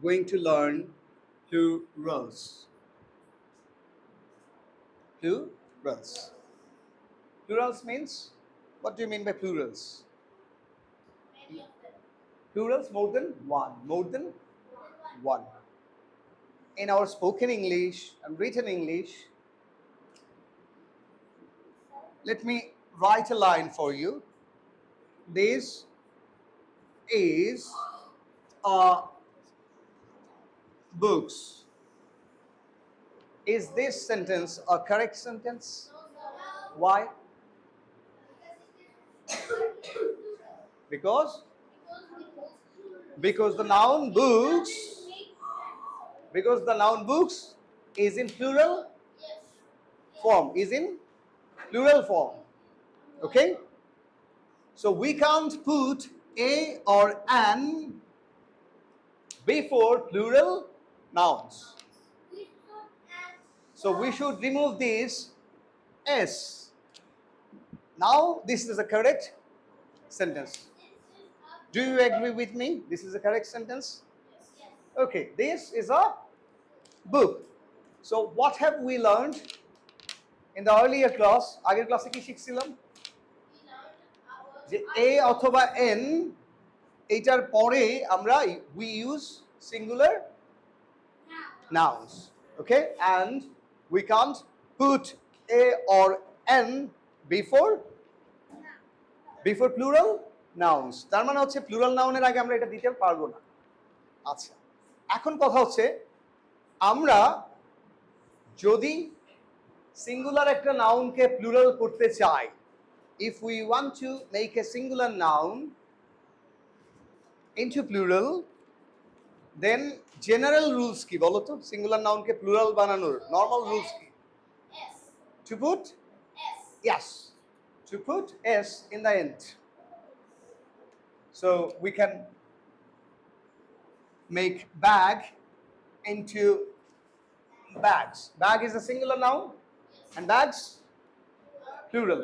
going to learn plurals. Plurals. Plurals means, what do you mean by plurals? Many of them. Plurals more than one. More than one. In our spoken English and written English, let me write a line for you. This is books. Is this sentence a correct sentence? No, sir. Why? Because Because it is plural. because the noun books Doesn't make sense. because the noun books is in plural Yes. form, is in plural form. Okay? So we can't put a or an before plural nouns. We should add. So we should remove this s. Now this is a correct sentence. This is a. Do you agree with me? This is a correct sentence? Yes. Okay, this is a book. So what have we learned in the earlier class? আগের ক্লাসে কি শিখছিলাম? We learned about. যে a অথবা n এইটার পরে আমরা we use singular nouns. Okay? And we can't put a or n before plural nouns. তার মানে হচ্ছে plural noun এর আগে আমরা এটা দিতে পারবো না। আচ্ছা, এখন কথা হচ্ছে আমরা যদি সিঙ্গুলার একটা নাউনকে প্লুরাল করতে চাই, if we want to make a singular noun into plural, then general rules কি বলো তো? সিঙ্গুলার নাউনকে প্লুরাল বানানোর নর্মাল রুলস কি? S. To put S. yes, to put s in the end. So we can make bag into bags. Bag is a singular noun and bags plural.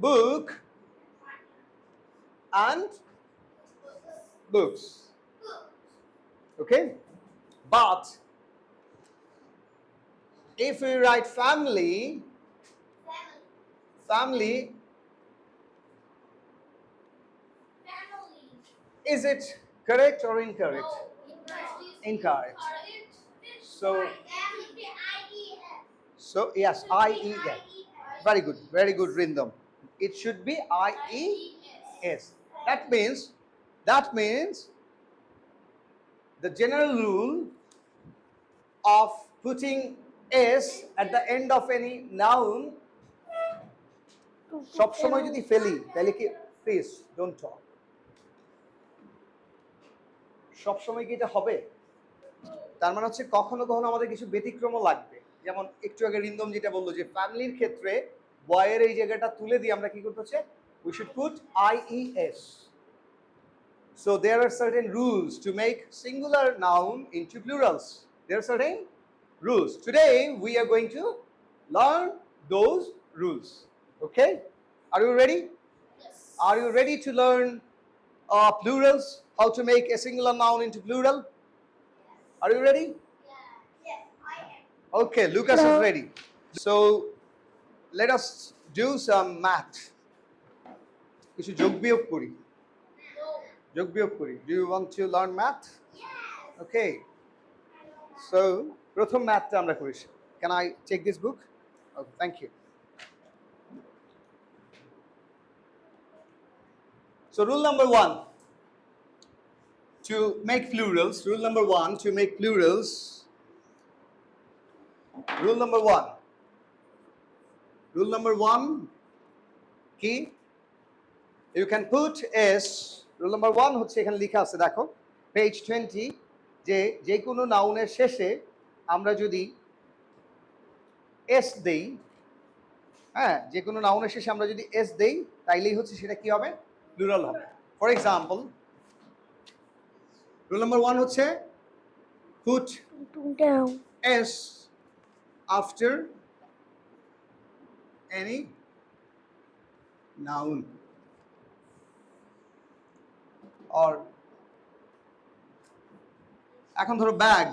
Book and books. Okay? But if we write family, Family. is it correct or incorrect? No. Incorrect. So Family. I-E-S. so yes, I-E-S. Very good, Rindam. It should be I-E-S. That means the general rule of putting s at the end of any noun সবসময় যদি ফেলি তাহলে কি, please don't talk, সবসময় কি এটা হবে? তার মানে হচ্ছে কখনো কখনো আমাদের কিছু ব্যতিক্রমও লাগবে। যেমন একটু আগে রিন্দম যেটা বললো যে ফ্যামিলির ক্ষেত্রে বয়ের এই জায়গাটা তুলে দিয়ে আমরা কি করতে হচ্ছে, we should put IES. So there are certain rules to make singular noun into plurals. There are certain rules. Today we are going to learn those rules. Okay? Are you ready? Yes. Are you ready to learn plurals? How to make a singular noun into plural? Are you ready? Yes, I am. Okay, Lucas is ready. So let us do some math. কিছু যোগ বিয়োগ করি। No. যোগ বিয়োগ করি। Do you want to learn math? Yes. Okay. So প্রথম ম্যাথটা আমরা করি। Can I take this book? Okay, thank you. So rule number 1 to make plurals. Rule number 1 to make plurals. Rule number 1. Rule number 1 কি? You can put s. Rule number 1 হচ্ছে এখানে লেখা আছে দেখো page 20 যে কোনো নাউনের শেষে আমরা যদি s দেই, হ্যাঁ, যে কোনো নাউনের শেষে আমরা যদি s দেই তাইলেই হচ্ছে সেটা কি হবে, প্লুরাল হবে। ফর এক্সাম্পল রুল নাম্বার 1 হচ্ছে put s after any noun or এখন ধরো ব্যাগ,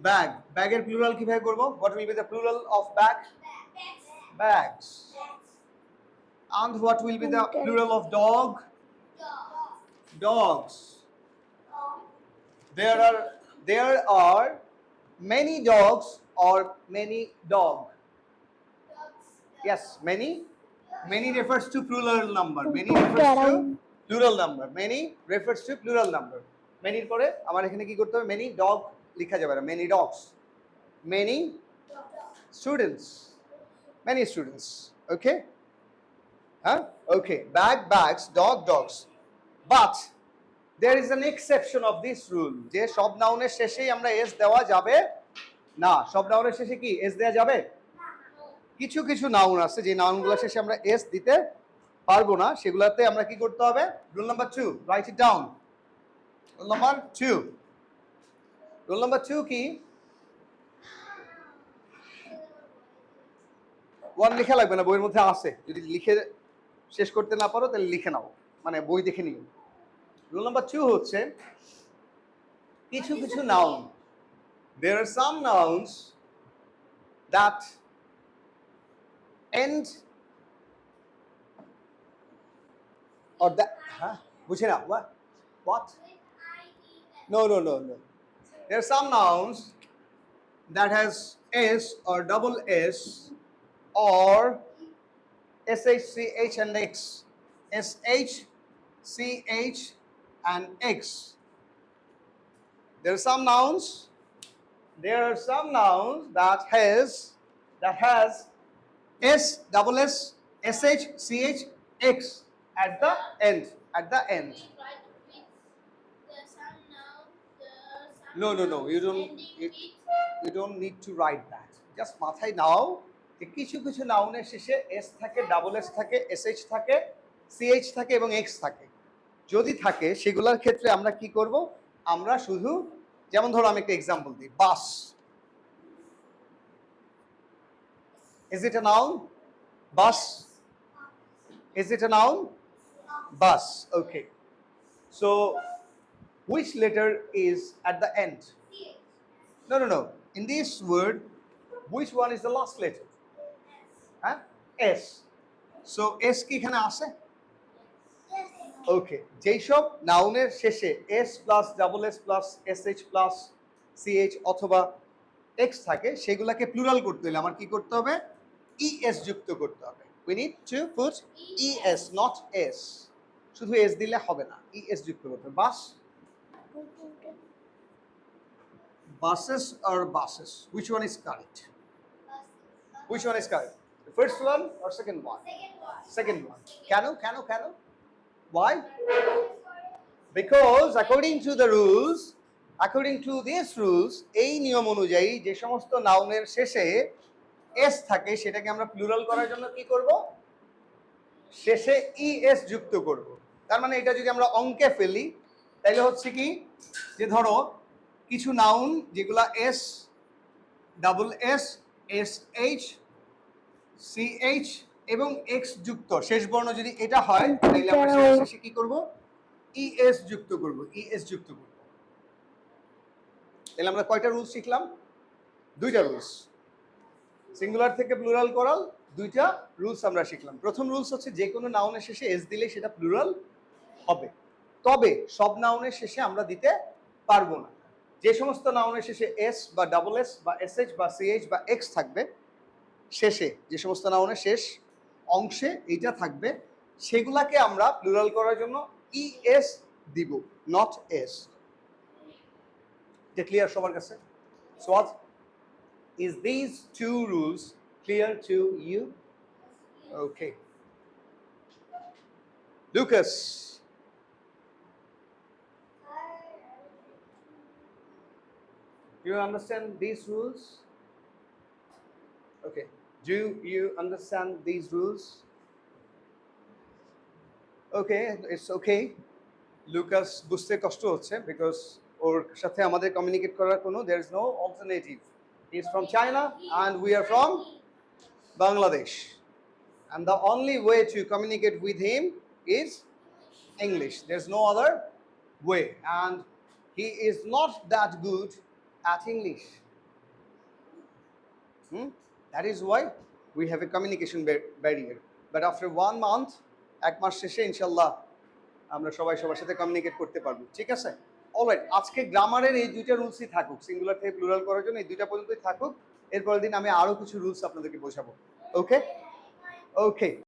ব্যাগ, ব্যাগের প্লুরাল কিভাবে করব? What will be the plural of bag? Bags. And what will be the plural of dog? Dogs. There are many dogs or many dog. Yes, many. Many refers to plural number. Many refers to plural number. Many refers to plural number. Many এর পরে আমার এখানে কি করতে হবে? Many dog লেখা যাবে না. Many dogs. Many students. Many students. Okay? Huh? Okay. Bag, bags, dog, dogs. But there is an exception of this rule. যে সব নাউনের শেষেই আমরা s দেওয়া যাবে না। সব নাউনের শেষে কি s দেওয়া যাবে? কিছু কিছু নাউন আছে যে নাউনগুলো শেষে আমরা s দিতে পারবো না, সেগুলাতে আমরা কি করতে হবে? Rule number 2, right it down. Rule number 2। Rule number 2 কি? 1 লেখা লাগবে না, বইয়ের মধ্যে আছে। যদি লিখে শেষ করতে না পারো তাহলে লিখে নাও, মানে বই দেখে নিও। রুল নাম্বার 2 হচ্ছে কিছু কিছু noun, there are some nouns that end or that, বুঝে না, what? No. There are some nouns that has s or double s or sh, ch and x. sh, ch and x. There are some nouns that has s, double s, sh, ch, x at the end. No. You don't need to write that. Just মাথায় নাও যে কিছু কিছু নাউনের শেষে s থাকে, double s থাকে, sh থাকে, ch থাকে এবং x থাকে। যদি থাকে সেগুলোর ক্ষেত্রে আমরা কি করব? আমরা শুধু, যেমন ধরো আমি একটা एग्जांपल দিই, বাস। Is it a noun? Bus. Is it a noun? Bus. Okay. So which letter is at the end? No. In this word, which one is the last letter? S. So S কি এখানে আছে? Okay. যেই সব নাউনের শেষে s plus double s plus sh plus ch অথবা x থাকে সেগুলোকে প্লুরাল করতে হলে আমার কি করতে হবে? es যুক্ত করতে হবে। We need to put es, not s. শুধু s দিলে হবে না, es যুক্ত করতে হবে। বাস, buses or buses? Which one is correct? Which one is correct? The first one or second one? Second one. Cano? Why? Because according to these rules, এই নিয়ম অনুযায়ী যে সমস্ত নাউনের শেষে s থাকে সেটাকে আমরা প্লুরাল করার জন্য কি করব? শেষে es যুক্ত করব। তার মানে এটা যদি আমরা অঙ্কে ফেলি তাহলে হচ্ছে কি, যে ধরো কিছু নাউন যেগুলা s, double s, sh, ch এবং x যুক্ত, শেষ বর্ণ যদি এটা হয় তাহলে আমরা শেষে কি করব? es যুক্ত করব। তাহলে আমরা কয়টা রুলস শিখলাম? 2টা রুলস। সিঙ্গুলার থেকে প্লুরাল করার 2টা রুলস আমরা শিখলাম। প্রথম রুলস হচ্ছে যে কোনো নাউনের শেষে s দিলে সেটা প্লুরাল হবে, তবে সব নাউনের শেষে আমরা দিতে পারবো না। যে সমস্ত নাউনের শেষে s বা ডাবল s বা sh বা ch বা x থাকবে, শেষে যে সমস্ত নাউনের শেষ অংশে এইটা থাকবে, সেগুলাকে আমরা প্লুরাল করার জন্য es দিব, নট s। এটা ক্লিয়ার সবার কাছে? So what is these 2 rules clear to you? Okay. Lucas, do you understand these rules? Okay. Do you understand these rules? Okay, it's okay. Lucas বুঝতে কষ্ট হচ্ছে because ওর সাথে আমাদের কমিউনিকেট করার কোনো there is no alternative. He is from China and we are from Bangladesh. And the only way to communicate with him is English. There's no other way. And He is not that good at English. That is why we have a communication barrier. But after 1 month, 1 মাস শেষে ইনশাল্লাহ আমরা সবাই সবার সাথে communicate করতে পারবো। ঠিক আছে? অলরাইট, আজকে গ্রামারের এই দুইটা রুলসই থাকুক, সিঙ্গুলার থেকে প্লুরাল করার জন্য এই দুইটা পর্যন্তই থাকুক। এরপরের দিন আমি আরো কিছু রুলস আপনাদেরকে বোঝাবো। ওকে? ওকে।